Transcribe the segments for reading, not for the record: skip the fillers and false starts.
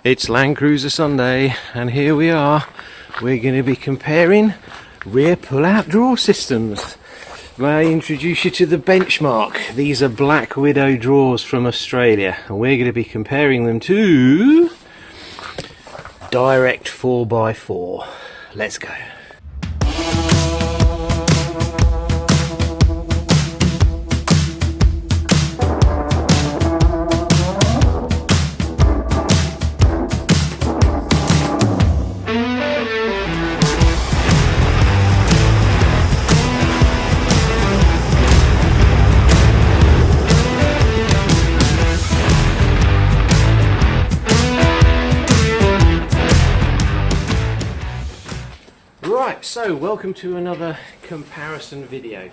It's Land Cruiser Sunday, and here we are. We're going to be comparing rear pull-out drawer systems. May I introduce you to the benchmark? These are Black Widow drawers from Australia, and we're going to be comparing them to Direct 4x4. Let's go. Right, so welcome to another comparison video.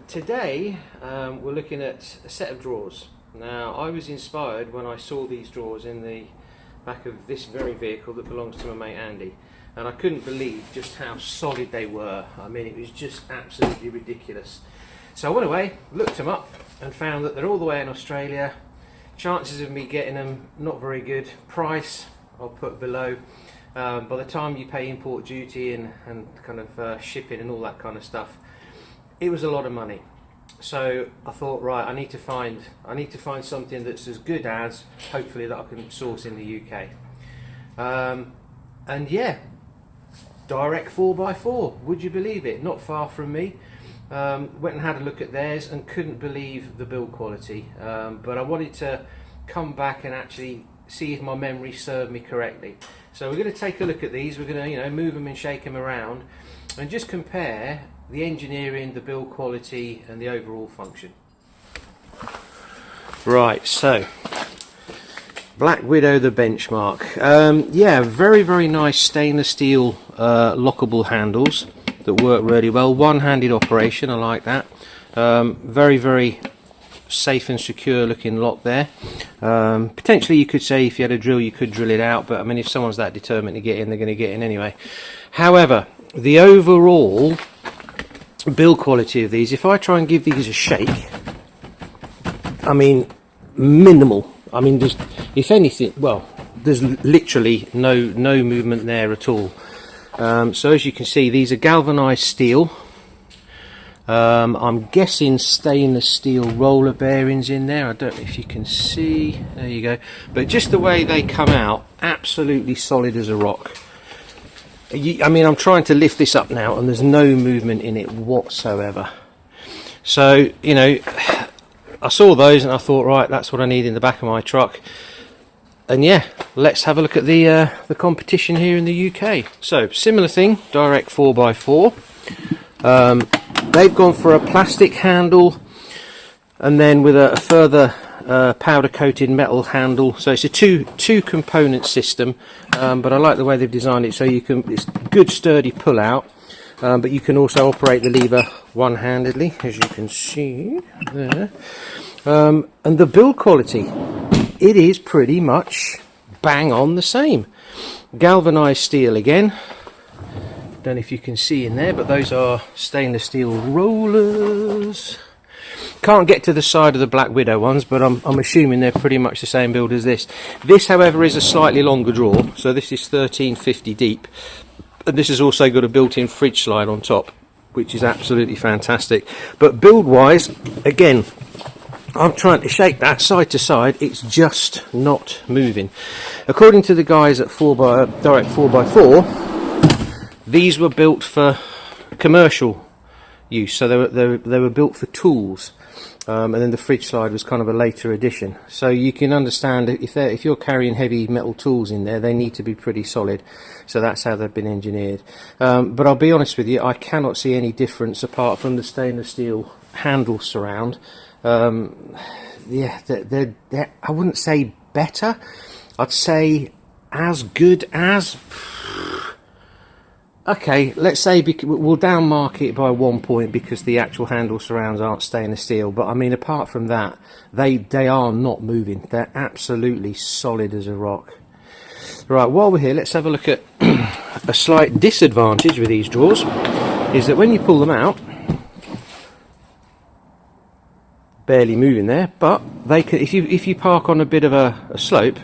Today we're looking at a set of drawers. Now, I was inspired when I saw these drawers in the back of this very vehicle that belongs to my mate Andy, and I couldn't believe just how solid they were. I mean, it was just absolutely ridiculous. So I went away, looked them up, and found that they're all the way in Australia. Chances of me getting them, not very good. Price, I'll put below. By the time you pay import duty and kind of shipping and all that kind of stuff, it was a lot of money. So I thought, right, I need to find something that's as good as, hopefully, that I can source in the UK. And yeah, Direct 4x4, would you believe it? Not far from me. Went and had a look at theirs and couldn't believe the build quality. But I wanted to come back and actually see if my memory served me correctly. So we're going to take a look at these. We're going to, move them and shake them around and just compare the engineering, the build quality and the overall function. Right, so Black Widow, the benchmark. Yeah, very nice stainless steel lockable handles that work really well. One-handed operation, I like that. Very safe and secure looking lock there. Potentially you could say if you had a drill you could drill it out, but I mean if someone's that determined to get in, they're going to get in anyway. However, the overall build quality of these, if I try and give these a shake, I mean minimal. I mean there's, if anything, well, there's literally no movement there at all. So as you can see, these are galvanized steel. I'm guessing stainless steel roller bearings in there. I don't know if you can see. There you go. But just the way they come out, absolutely solid as a rock. I mean, I'm trying to lift this up now and there's no movement in it whatsoever. So, I saw those and I thought, right, that's what I need in the back of my truck. And yeah, let's have a look at the competition here in the UK. So, similar thing, Direct 4x4. They've gone for a plastic handle and then with a further powder coated metal handle, so it's a two component system, but I like the way they've designed it, so it's good sturdy pull out, but you can also operate the lever one-handedly, as you can see there. And the build quality, it is pretty much bang on the same. Galvanized steel again. Don't know if you can see in there, but those are stainless steel rollers. Can't get to the side of the Black Widow ones, but I'm assuming they're pretty much the same build as this. This, however, is a slightly longer drawer, so this is 1350 deep, and this has also got a built-in fridge slide on top, which is absolutely fantastic. But build-wise, again, I'm trying to shake that side to side, it's just not moving. According to the guys at Direct 4x4, these were built for commercial use, so they were built for tools, and then the fridge slide was kind of a later addition. So you can understand if you're carrying heavy metal tools in there, they need to be pretty solid. So that's how they've been engineered. But I'll be honest with you, I cannot see any difference apart from the stainless steel handle surround. Yeah, they're I wouldn't say better. I'd say as good as. Okay, let's say we'll down mark it by 1 point because the actual handle surrounds aren't stainless steel, but I mean apart from that, they are not moving. They're absolutely solid as a rock. Right, while we're here, let's have a look at a slight disadvantage with these drawers, is that when you pull them out, barely moving there, but they can, if you park on a bit of a slope,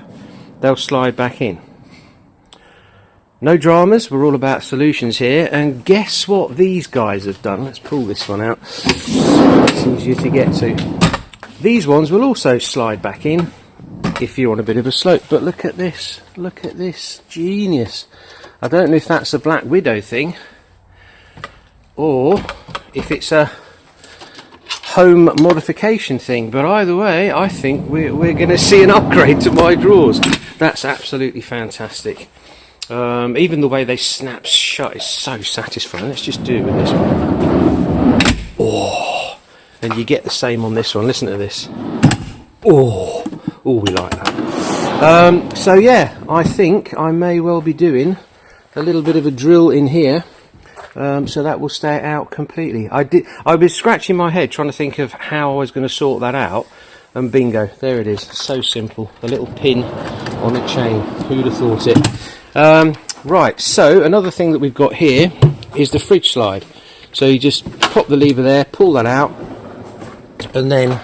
they'll slide back in. No dramas, we're all about solutions here, and guess what these guys have done? Let's pull this one out, it's easier to get to. These ones will also slide back in if you're on a bit of a slope, but look at this, genius. I don't know if that's a Black Widow thing, or if it's a home modification thing, but either way, I think we're going to see an upgrade to my drawers. That's absolutely fantastic. Even the way they snap shut is so satisfying. Let's just do it with this one. Oh, and you get the same on this one. Listen to this. Oh, we like that. So yeah, I think I may well be doing a little bit of a drill in here, so that will stay out completely. I was scratching my head trying to think of how I was going to sort that out, and bingo, there it is. So simple. A little pin on a chain. Who'd have thought it? Right, so another thing that we've got here is the fridge slide. So you just pop the lever there, pull that out, and then,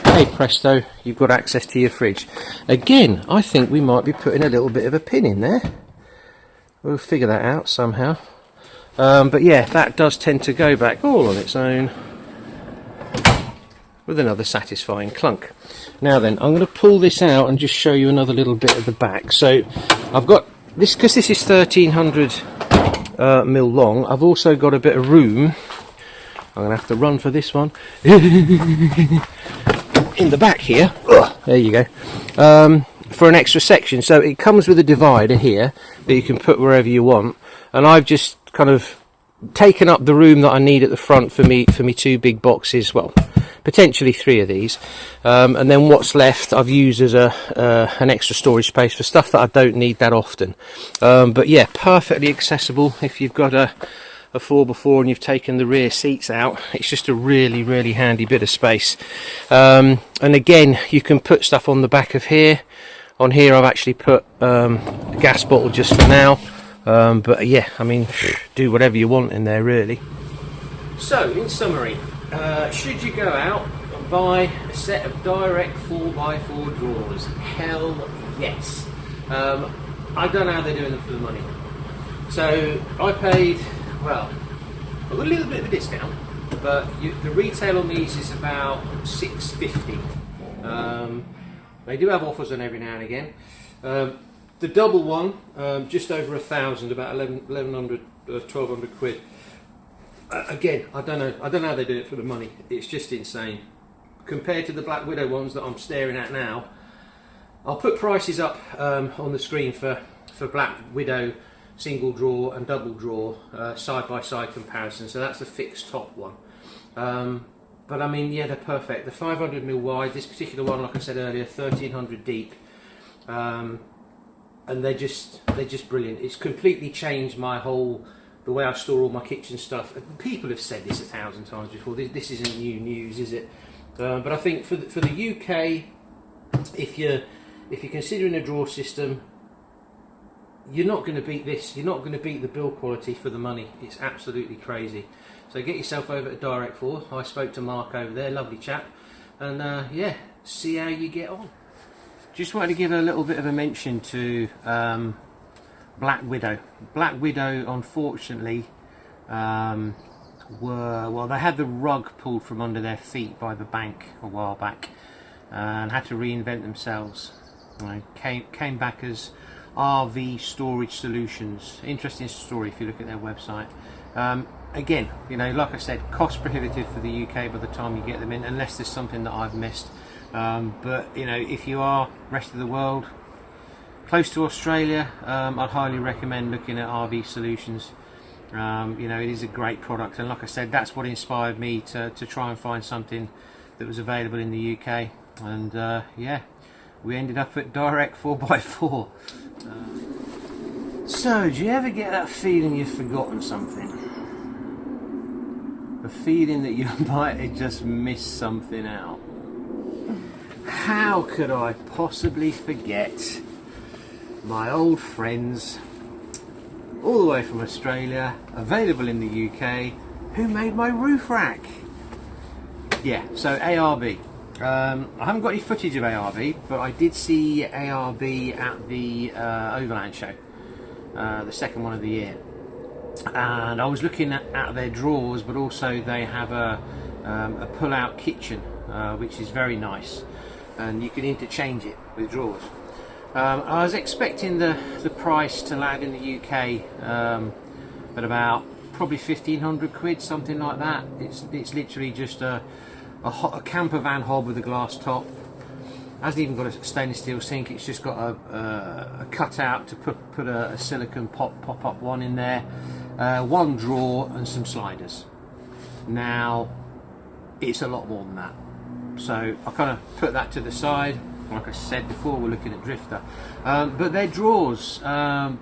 hey presto, you've got access to your fridge. Again, I think we might be putting a little bit of a pin in there. We'll figure that out somehow. But yeah, that does tend to go back all on its own with another satisfying clunk. Now then, I'm going to pull this out and just show you another little bit of the back. So I've got this, because this is 1300 mil long, I've also got a bit of room. I'm going to have to run for this one. In the back here, there you go, for an extra section. So it comes with a divider here that you can put wherever you want, and I've just kind of taken up the room that I need at the front for me two big boxes, well, potentially 3 of these, and then what's left I've used as an extra storage space for stuff that I don't need that often. But yeah, perfectly accessible if you've got a 4x4 and you've taken the rear seats out. It's just a really handy bit of space. And again, you can put stuff on the back of here. On here I've actually put a gas bottle just for now, but yeah, I mean, do whatever you want in there really. So in summary, should you go out and buy a set of Direct 4x4 drawers? Hell yes. I don't know how they're doing them for the money. So I paid, well, I got a little bit of a discount, but the retail on these is about $6.50. They do have offers on every now and again. The double one, just over 1,000, about 1,100, 1,200 quid. Again, I don't know how they do it for the money. It's just insane. Compared to the Black Widow ones that I'm staring at now, I'll put prices up on the screen for Black Widow single drawer and double drawer, side by side comparison. So that's the fixed top one. But I mean, yeah, they're perfect. The 500 mil wide, this particular one, like I said earlier, 1,300 deep, and they're just brilliant. It's completely changed the way I store all my kitchen stuff. People have said this 1,000 times before. This isn't new news, is it? But I think for the UK, if you're considering a drawer system, you're not going to beat this. You're not going to beat the build quality for the money. It's absolutely crazy. So get yourself over to Direct4. I spoke to Mark over there, lovely chap, and yeah, see how you get on. Just wanted to give a little bit of a mention to Black Widow. Black Widow, unfortunately, they had the rug pulled from under their feet by the bank a while back, and had to reinvent themselves. Came back as RV Storage Solutions. Interesting story if you look at their website. Again, you know, like I said, cost prohibitive for the UK by the time you get them in, unless there's something that I've missed. But you know, if you are rest of the world, close to Australia, I'd highly recommend looking at RV Solutions. You know, it is a great product, and like I said, that's what inspired me to try and find something that was available in the UK. And yeah, we ended up at Direct 4x4. So, do you ever get that feeling you've forgotten something? The feeling that you might have just missed something out? How could I possibly forget my old friends, all the way from Australia, available in the UK, who made my roof rack? Yeah, so ARB. I haven't got any footage of ARB, but I did see ARB at the Overland show, the second one of the year, and I was looking at their drawers, but also they have a pull-out kitchen, which is very nice, and you can interchange it with drawers. I was expecting the price to land in the UK at about probably 1,500 quid, something like that. It's literally just a camper van hob with a glass top. Hasn't even got a stainless steel sink. It's just got a cutout to put a silicone pop-up one in there, one drawer and some sliders. Now it's a lot more than that, so I kind of put that to the side. Like I said before, we're looking at Drifter, but their drawers,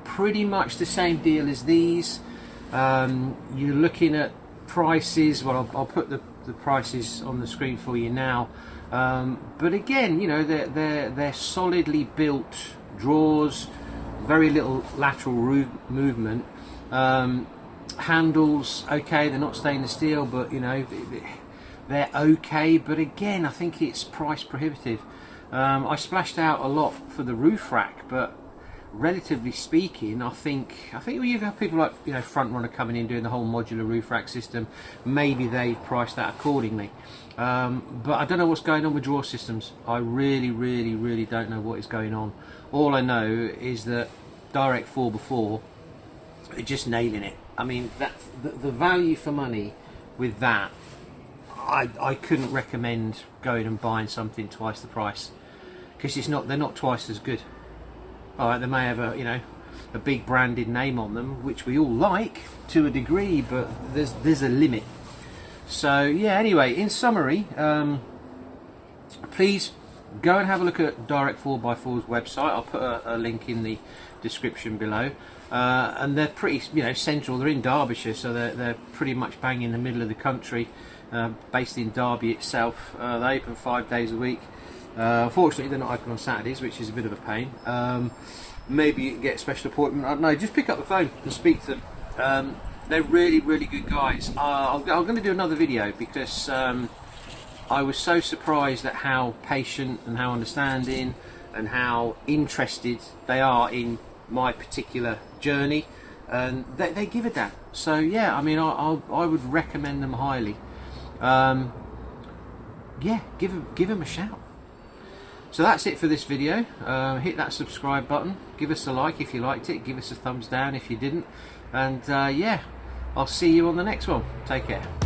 pretty much the same deal as these. You're looking at prices. Well, I'll put the prices on the screen for you now. But again, you know, they're solidly built drawers, very little lateral movement. Handles, okay, they're not stainless steel, but you know, they're okay. But again, I think it's price prohibitive. I splashed out a lot for the roof rack, but relatively speaking, I think you have people like, you know, Front Runner coming in doing the whole modular roof rack system. Maybe they priced that accordingly, but I don't know what's going on with drawer systems. I really don't know what is going on. All I know is that Direct4x4 are just nailing it. I mean, that's the value for money with that. I couldn't recommend going and buying something twice the price, because they're not twice as good. All right, they may have a big branded name on them, which we all like to a degree, but there's a limit. So yeah, anyway, in summary, please go and have a look at Direct4x4's website. I'll put a link in the description below, and they're pretty, you know, central. They're in Derbyshire, so they're pretty much bang in the middle of the country, based in Derby itself. They open 5 days a week. Unfortunately, they're not open on Saturdays, which is a bit of a pain. Maybe you can get a special appointment. I don't know, just pick up the phone and speak to them. They're really good guys. I'm going to do another video, because I was so surprised at how patient and how understanding and how interested they are in my particular journey, and they give a damn. So yeah, I mean, I would recommend them highly. Yeah, give them a shout. So that's it for this video. Hit that subscribe button, give us a like if you liked it, give us a thumbs down if you didn't, and yeah, I'll see you on the next one. Take care.